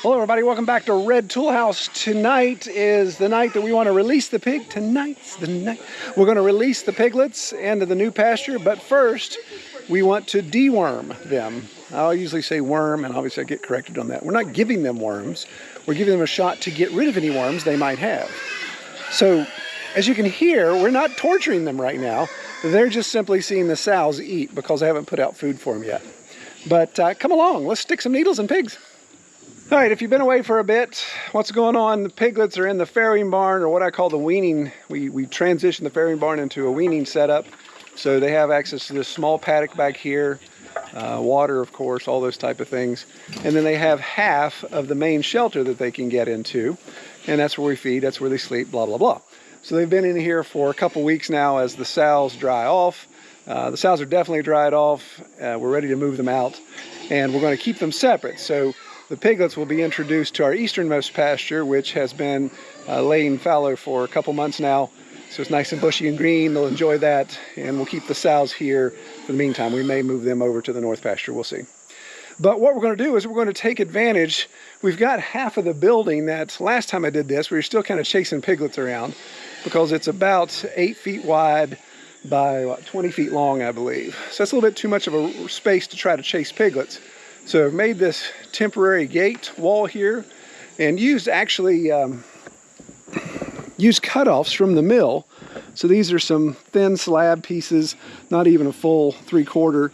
Hello everybody, welcome back to Red Tool House. Tonight is the night that we want to release the pig. Tonight's the night. We're going to release the piglets into the new pasture, but first we want to deworm them. I'll usually say worm, and obviously I get corrected on that. We're not giving them worms. We're giving them a shot to get rid of any worms they might have. So, as you can hear, we're not torturing them right now. They're just simply seeing the sows eat because I haven't put out food for them yet. But come along, let's stick some needles in pigs. All right, if you've been away for a bit, what's going on? The piglets are in the farrowing barn, or what I call the weaning. We transitioned the farrowing barn into a weaning setup. So they have access to this small paddock back here, water, of course, all those type of things. And then they have half of the main shelter that they can get into. And that's where we feed, that's where they sleep, blah, blah, blah. So they've been in here for a couple weeks now as the sows dry off. The sows are definitely dried off. We're ready to move them out. And we're going to keep them separate. So the piglets will be introduced to our easternmost pasture, which has been laying fallow for a couple months now. So it's nice and bushy and green. They'll enjoy that. And we'll keep the sows here for the meantime. We may move them over to the north pasture. We'll see. But what we're going to do is we're going to take advantage. We've got half of the building that last time I did this, we were still kind of chasing piglets around because it's about 8 feet wide by what, 20 feet long, I believe. So that's a little bit too much of a space to try to chase piglets. So I've made this temporary gate wall here and used actually used cutoffs from the mill. So these are some thin slab pieces, not even a full 3/4,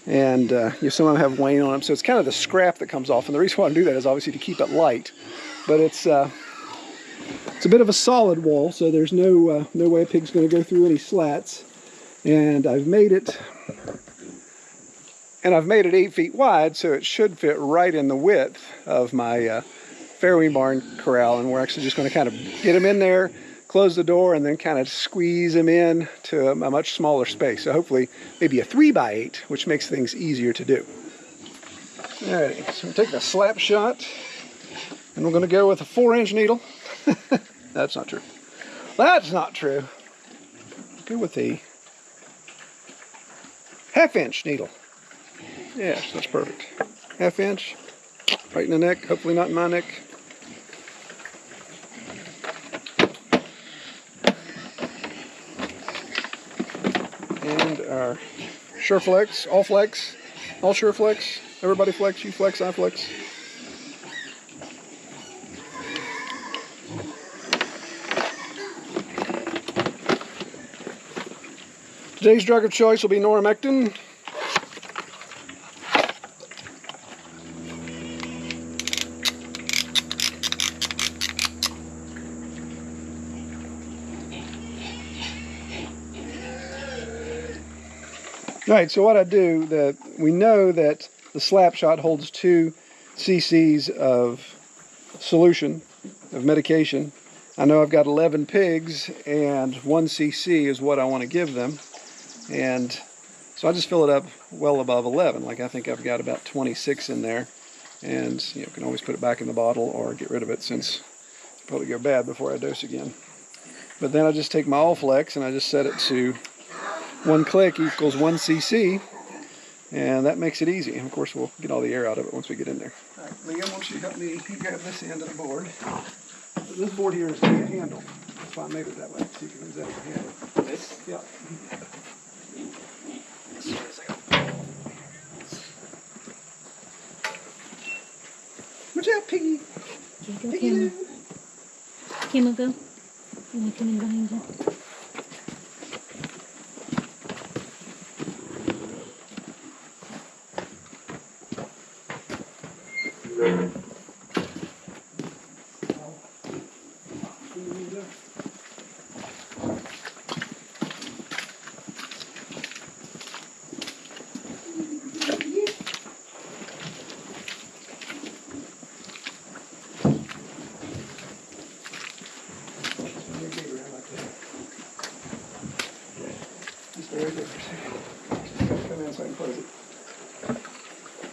and some of them have wane on them. So it's kind of the scrap that comes off. And the reason why I do that is obviously to keep it light. But it's a bit of a solid wall, so there's no way a pig's going to go through any slats. And I've made it 8 feet wide, so it should fit right in the width of my farrowing barn corral. And we're actually just going to kind of get them in there, close the door, and then kind of squeeze them in to a much smaller space. So hopefully maybe a 3x8, which makes things easier to do. Alrighty, so we'll take the slap shot, and we're going to go with a 4-inch needle. That's not true. That's not true. Go with a 1/2-inch needle. Yes, that's perfect. 1/2 inch, right in the neck, hopefully not in my neck. And our Sure Flex, all Sure Flex, everybody flex, you flex, I flex. Today's drug of choice will be Noromectin. All right, so what I do, we know that the slap shot holds 2 cc's of solution, of medication. I know I've got 11 pigs, and 1 cc is what I want to give them. And so I just fill it up well above 11. Like I think I've got about 26 in there. And you can always put it back in the bottle or get rid of it since it'll probably go bad before I dose again. But then I just take my All-Flex and I just set it to 1 click equals 1 cc, and that makes it easy. And of course, we'll get all the air out of it once we get in there. All right, Liam, why don't you help me grab this end of the board? This board here is going to handle. That's why I made it that way, so you can use that as a handle. This? Yeah. Watch out, Piggy. Piggy. Camel, go. I'm going to come in behind you.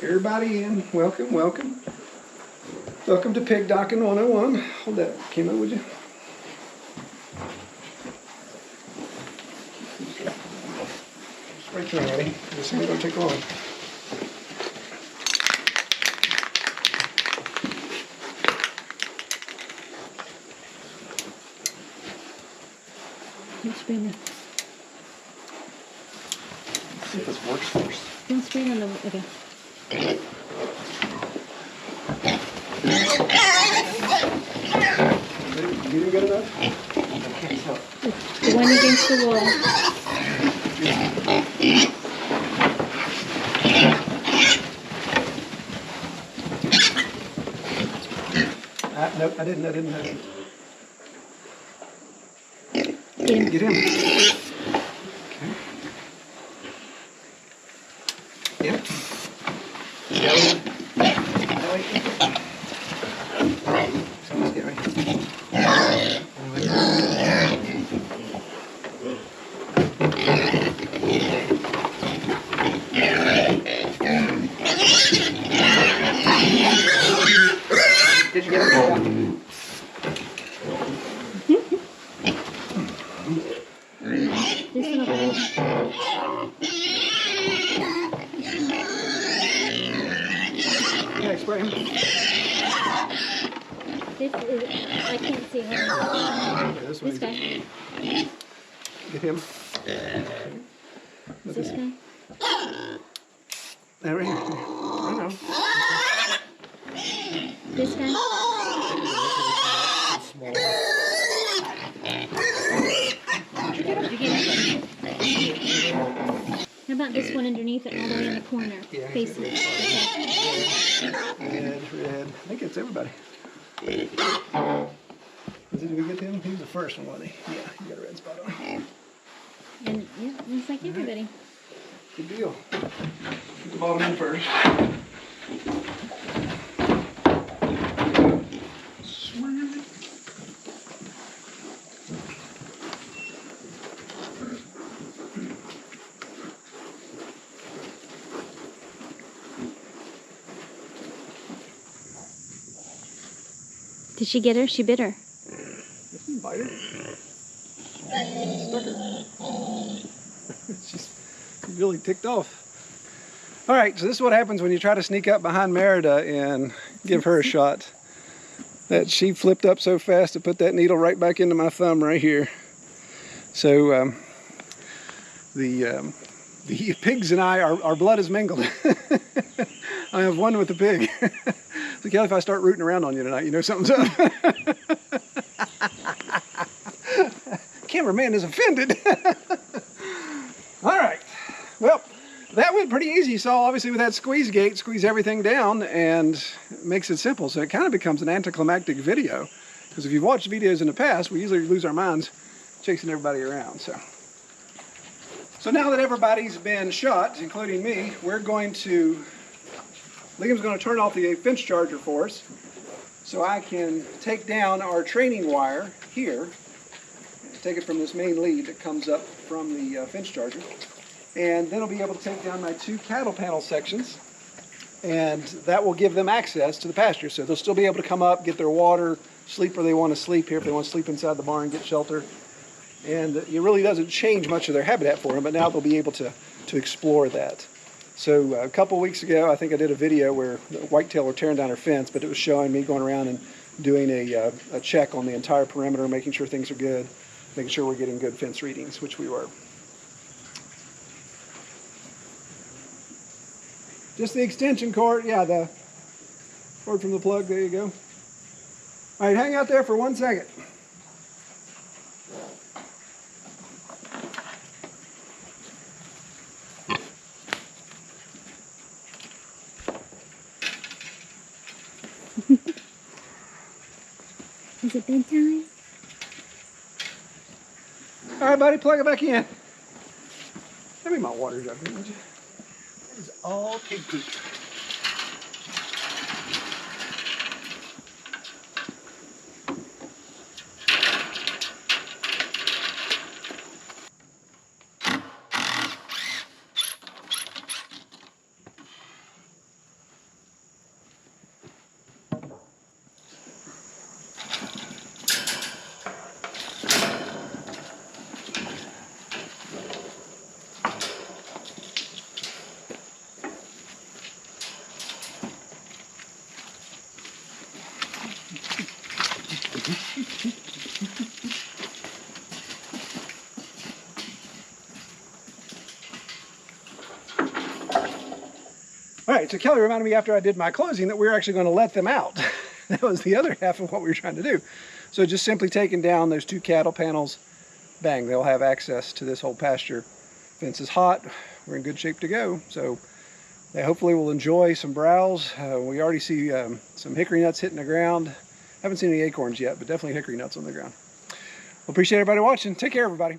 Everybody in. Welcome, welcome. Welcome to Pig Docking 101. Hold that, Kimo, would you? Spray can ready. This ain't gonna take long. spray the. Let's see if this works first. Don't spray it on the. Okay. You didn't get enough? The one against the wall. Nope, I didn't. Get him. Get him. Okay. Yep. Did you get it? This little. Yeah, spray him. This is. I can't see him. Okay, This guy. Get him. Is this guy? There we go. I know. This guy? Did you get him? How about this one underneath it, all the way in the corner, Yeah. facing? Okay. Red. I think it's everybody. Did we get him? He was the first one, wasn't he? Yeah, he got a red spot on him. And yeah, looks like everybody. Good deal. Get the bottom in first. Swing it. Did she get her? She bit her. Didn't bite her. Stuck her. She's really ticked off. All right, so this is what happens when you try to sneak up behind Merida and give her a shot. That she flipped up so fast to put that needle right back into my thumb right here. So the pigs and I, our blood is mingled. I have one with the pig. So Kelly, if I start rooting around on you tonight, you know something's up. Cameraman is offended. All right. Well, that went pretty easy. You saw, obviously, with that squeeze gate, squeeze everything down and makes it simple. So it kind of becomes an anticlimactic video. Because if you've watched videos in the past, we usually lose our minds chasing everybody around. So now that everybody's been shot, including me, we're going to... Liam's going to turn off the fence charger for us so I can take down our training wire here, take it from this main lead that comes up from the fence charger, and then I'll be able to take down my 2 cattle panel sections, and that will give them access to the pasture. So they'll still be able to come up, get their water, sleep where they want to sleep here, if they want to sleep inside the barn, get shelter. And it really doesn't change much of their habitat for them, but now they'll be able to explore that. So a couple weeks ago, I think I did a video where the whitetail were tearing down our fence, but it was showing me going around and doing a check on the entire perimeter, making sure things are good, making sure we're getting good fence readings, which we were. Just the extension cord, yeah, the cord from the plug, there you go. All right, hang out there for 1 second. Is it bedtime? All right, buddy, plug it back in. Give me my water jug, would you? That is all pig poop. All right, so Kelly reminded me after I did my closing that we were actually going to let them out. That was the other half of what we were trying to do. So just simply taking down those 2 cattle panels, bang, they'll have access to this whole pasture. Fence is hot, we're in good shape to go. So they hopefully will enjoy some browse. We already see some hickory nuts hitting the ground. Haven't seen any acorns yet, but definitely hickory nuts on the ground. Well, appreciate everybody watching. Take care, everybody.